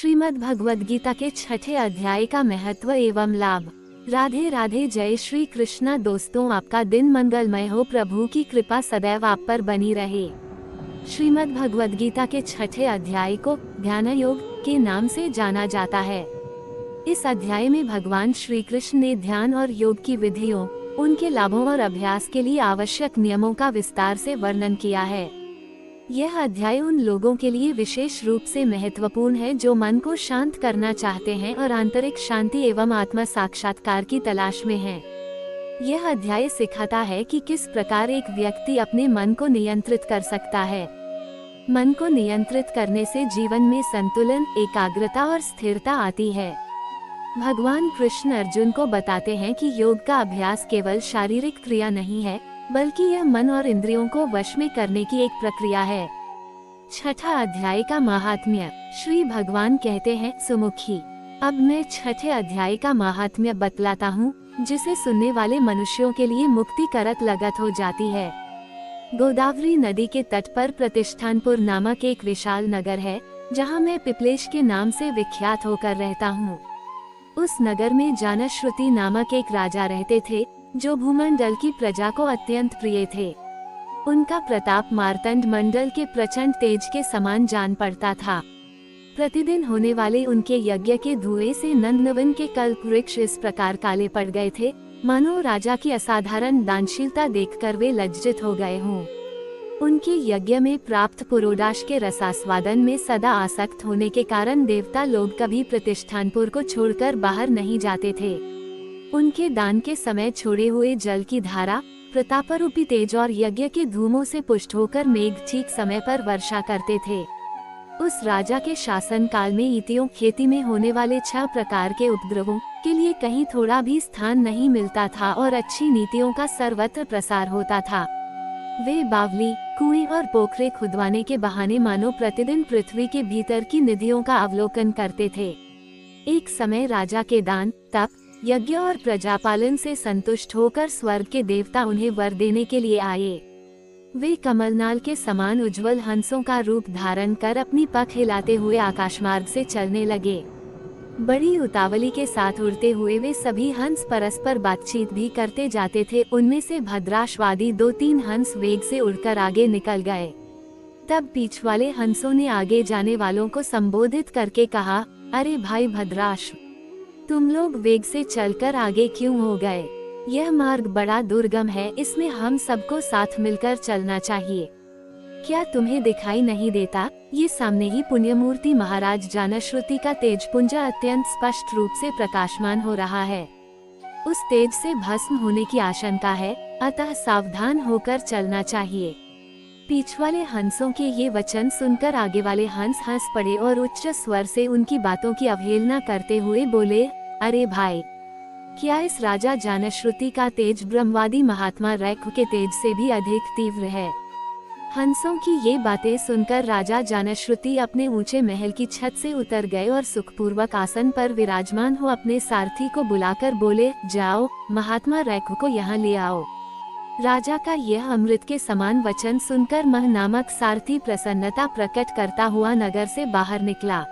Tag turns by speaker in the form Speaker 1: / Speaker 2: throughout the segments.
Speaker 1: श्रीमद् भगवद गीता के छठे अध्याय का महत्व एवं लाभ। राधे राधे, जय श्री कृष्णा। दोस्तों, आपका दिन मंगलमय हो। प्रभु की कृपा सदैव आप पर बनी रहे। श्रीमद् भगवद गीता के छठे अध्याय को ध्यान योग के नाम से जाना जाता है। इस अध्याय में भगवान श्री कृष्ण ने ध्यान और योग की विधियों, उनके लाभों और अभ्यास के लिए आवश्यक नियमों का विस्तार से वर्णन किया है। यह अध्याय उन लोगों के लिए विशेष रूप से महत्वपूर्ण है जो मन को शांत करना चाहते हैं और आंतरिक शांति एवं आत्म साक्षात्कार की तलाश में हैं। यह अध्याय सिखाता है कि किस प्रकार एक व्यक्ति अपने मन को नियंत्रित कर सकता है। मन को नियंत्रित करने से जीवन में संतुलन, एकाग्रता और स्थिरता आती है। भगवान कृष्ण अर्जुन को बताते हैं कि योग का अभ्यास केवल शारीरिक क्रिया नहीं है, बल्कि यह मन और इंद्रियों को वश में करने की एक प्रक्रिया है। छठा अध्याय का महात्म्य। श्री भगवान कहते हैं, सुमुखी, अब मैं छठे अध्याय का महात्म्य बतलाता हूँ, जिसे सुनने वाले मनुष्यों के लिए मुक्ति करत लगत हो जाती है। गोदावरी नदी के तट पर प्रतिष्ठानपुर नामक एक विशाल नगर है, जहाँ मैं पिपलेश के नाम से विख्यात होकर रहता हूँ। उस नगर में जानश्रुति नामक एक राजा रहते थे, जो भूमंडल की प्रजा को अत्यंत प्रिय थे। उनका प्रताप मार्तंड मंडल के प्रचंड तेज के समान जान पड़ता था। प्रतिदिन होने वाले उनके यज्ञ के धुएं से नंदनवन के कल्प वृक्ष इस प्रकार काले पड़ गए थे, मानो राजा की असाधारण दानशीलता देखकर वे लज्जित हो गए हों। उनके यज्ञ में प्राप्त पुरोडाश के रसास्वादन में सदा आसक्त होने के कारण देवता लोग कभी प्रतिष्ठानपुर को छोड़कर बाहर नहीं जाते थे। उनके दान के समय छोड़े हुए जल की धारा, प्रतापरूपी तेज और यज्ञ के धूमों से पुष्ट होकर मेघ ठीक समय पर वर्षा करते थे। उस राजा के शासन काल में ईतियों खेती में होने वाले 6 प्रकार के उपद्रवों के लिए कहीं थोड़ा भी स्थान नहीं मिलता था और अच्छी नीतियों का सर्वत्र प्रसार होता था। वे बावली, कुएं और पोखरे खुदवाने के बहाने मानो प्रतिदिन पृथ्वी के भीतर की निधियों का अवलोकन करते थे। एक समय राजा के दान, तप, यज्ञ और प्रजापालन से संतुष्ट होकर स्वर्ग के देवता उन्हें वर देने के लिए आए। वे कमलनाल के समान उज्जवल हंसों का रूप धारण कर अपनी पख हिलाते हुए आकाशमार्ग से चलने लगे। बड़ी उतावली के साथ उड़ते हुए वे सभी हंस परस्पर बातचीत भी करते जाते थे। उनमें से भद्राशवादी 2-3 हंस वेग से उड़कर आगे निकल गए। तब पीछ वाले हंसों ने आगे जाने वालों को संबोधित करके कहा, अरे भाई भद्राश, तुम लोग वेग से चलकर आगे क्यों हो गए? यह मार्ग बड़ा दुर्गम है, इसमें हम सबको साथ मिलकर चलना चाहिए। क्या तुम्हें दिखाई नहीं देता? ये सामने ही पुण्यमूर्ति महाराज जानश्रुति का तेजपुंज अत्यंत स्पष्ट रूप से प्रकाशमान हो रहा है। उस तेज से भस्म होने की आशंका है, अतः सावधान होकर चलना चाहिए। पीछ वाले हंसों के ये वचन सुनकर आगे वाले हंस हंस पड़े और उच्च स्वर से उनकी बातों की अवहेलना करते हुए बोले, अरे भाई, क्या इस राजा जानश्रुति का तेज ब्रह्मवादी महात्मा रैक्व के तेज से भी अधिक तीव्र है? हंसों की ये बातें सुनकर राजा जानश्रुति अपने ऊंचे महल की छत से उतर गए और सुखपूर्वक आसन पर विराजमान हो अपने सारथी को बुलाकर बोले, जाओ, महात्मा रैक्व को यहाँ ले आओ। राजा का यह अमृत के समान वचन सुनकर मह नामक सारथी प्रसन्नता प्रकट करता हुआ नगर से बाहर निकला।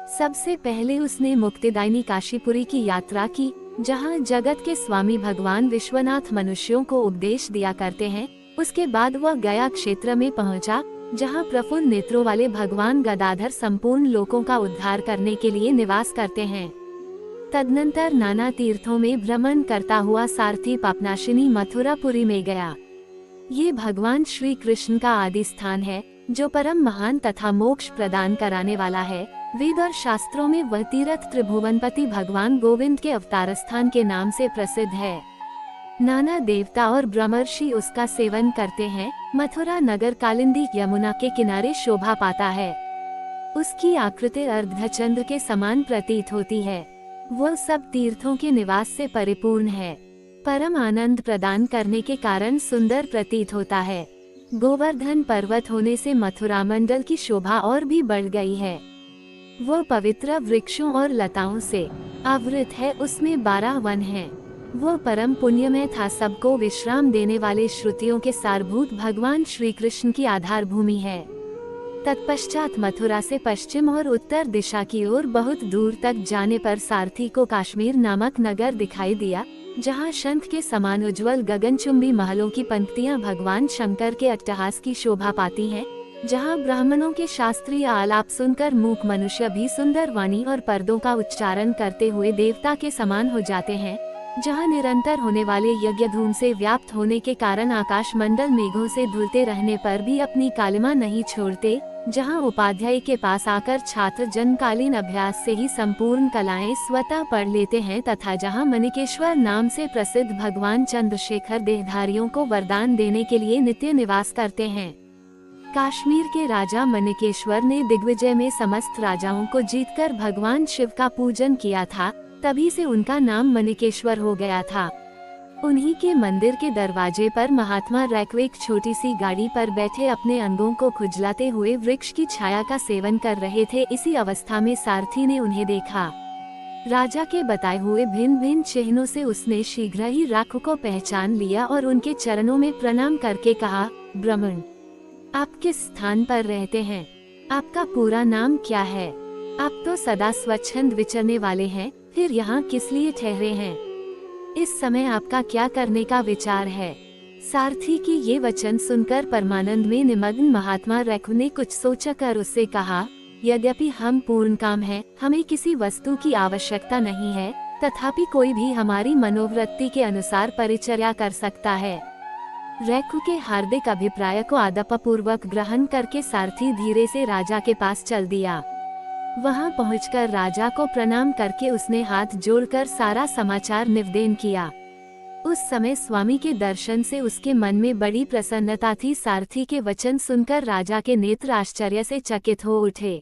Speaker 1: सबसे पहले उसने मुक्तिदायिनी काशीपुरी की यात्रा की, जहां जगत के स्वामी भगवान विश्वनाथ मनुष्यों को उपदेश दिया करते हैं। उसके बाद वह गया क्षेत्र में पहुंचा, जहां प्रफुल्ल नेत्रों वाले भगवान गदाधर संपूर्ण लोकों का उद्धार करने के लिए निवास करते हैं। तदनंतर नाना तीर्थों में भ्रमण करता हुआ सारथी पापनाशिनी मथुरापुरी में गया। ये भगवान श्री कृष्ण का आदि स्थान है, जो परम महान तथा मोक्ष प्रदान कराने वाला है। वेद और शास्त्रों में वह तीर्थ त्रिभुवनपति भगवान गोविंद के अवतार स्थान के नाम से प्रसिद्ध है। नाना देवता और ब्रह्मर्षि उसका सेवन करते हैं। मथुरा नगर कालिंदी यमुना के किनारे शोभा पाता है। उसकी आकृति अर्धचंद्र के समान प्रतीत होती है। वह सब तीर्थों के निवास से परिपूर्ण है। परम आनंद प्रदान करने के कारण सुंदर प्रतीत होता है। गोवर्धन पर्वत होने से मथुरा मंडल की शोभा और भी बढ़ गई है। वह पवित्र वृक्षों और लताओं से आवृत है। उसमें 12 वन हैं। वह परम पुण्यमय था। सबको विश्राम देने वाले श्रुतियों के सारभूत भगवान श्री कृष्ण की आधार भूमि है। तत्पश्चात मथुरा से पश्चिम और उत्तर दिशा की ओर बहुत दूर तक जाने पर सारथी को काश्मीर नामक नगर दिखाई दिया, जहां शंख के समान उज्जवल गगनचुंबी महलों की पंक्तियां भगवान शंकर के अट्टहास की शोभा पाती हैं, जहां ब्राह्मणों के शास्त्रीय आलाप सुनकर मूक मनुष्य भी सुंदर वाणी और पर्दों का उच्चारण करते हुए देवता के समान हो जाते हैं, जहां निरंतर होने वाले यज्ञ धूम से व्याप्त होने के कारण आकाश मंडल मेघों से धुलते रहने पर भी अपनी कालिमा नहीं छोड़ते, जहां उपाध्याय के पास आकर छात्र जनकालीन अभ्यास से ही संपूर्ण कलाएं स्वतः पढ़ लेते हैं, तथा जहां मणिकेश्वर नाम से प्रसिद्ध भगवान चंद्रशेखर देहधारियों को वरदान देने के लिए नित्य निवास करते हैं। काश्मीर के राजा मणिकेश्वर ने दिग्विजय में समस्त राजाओं को जीतकर भगवान शिव का पूजन किया था, तभी से उनका नाम मणिकेश्वर हो गया था। उन्हीं के मंदिर के दरवाजे पर महात्मा रैक्व एक छोटी सी गाड़ी पर बैठे अपने अंगों को खुजलाते हुए वृक्ष की छाया का सेवन कर रहे थे। इसी अवस्था में सारथी ने उन्हें देखा। राजा के बताए हुए भिन्न भिन्न चिन्हों से उसने शीघ्र ही रैक्व को पहचान लिया और उनके चरणों में प्रणाम करके कहा, ब्राह्मण, आप किस स्थान पर रहते हैं? आपका पूरा नाम क्या है? आप तो सदा स्वच्छंद विचरने वाले हैं, फिर यहाँ किस लिए ठहरे हैं? इस समय आपका क्या करने का विचार है? सारथी की ये वचन सुनकर परमानंद में निमग्न महात्मा रैक्व ने कुछ सोचकर उससे कहा, यद्यपि हम पूर्ण काम हैं, हमें किसी वस्तु की आवश्यकता नहीं है, तथापि कोई भी हमारी मनोवृत्ति के अनुसार परिचर्या कर सकता है। रैक्व के हार्दिक अभिप्राय को आदरपूर्वक ग्रहण करके सारथी धीरे से राजा के पास चल दिया। वहां पहुंचकर राजा को प्रणाम करके उसने हाथ जोड़कर सारा समाचार निवेदन किया। उस समय स्वामी के दर्शन से उसके मन में बड़ी प्रसन्नता थी। सारथी के वचन सुनकर राजा के नेत्र आश्चर्य से चकित हो उठे।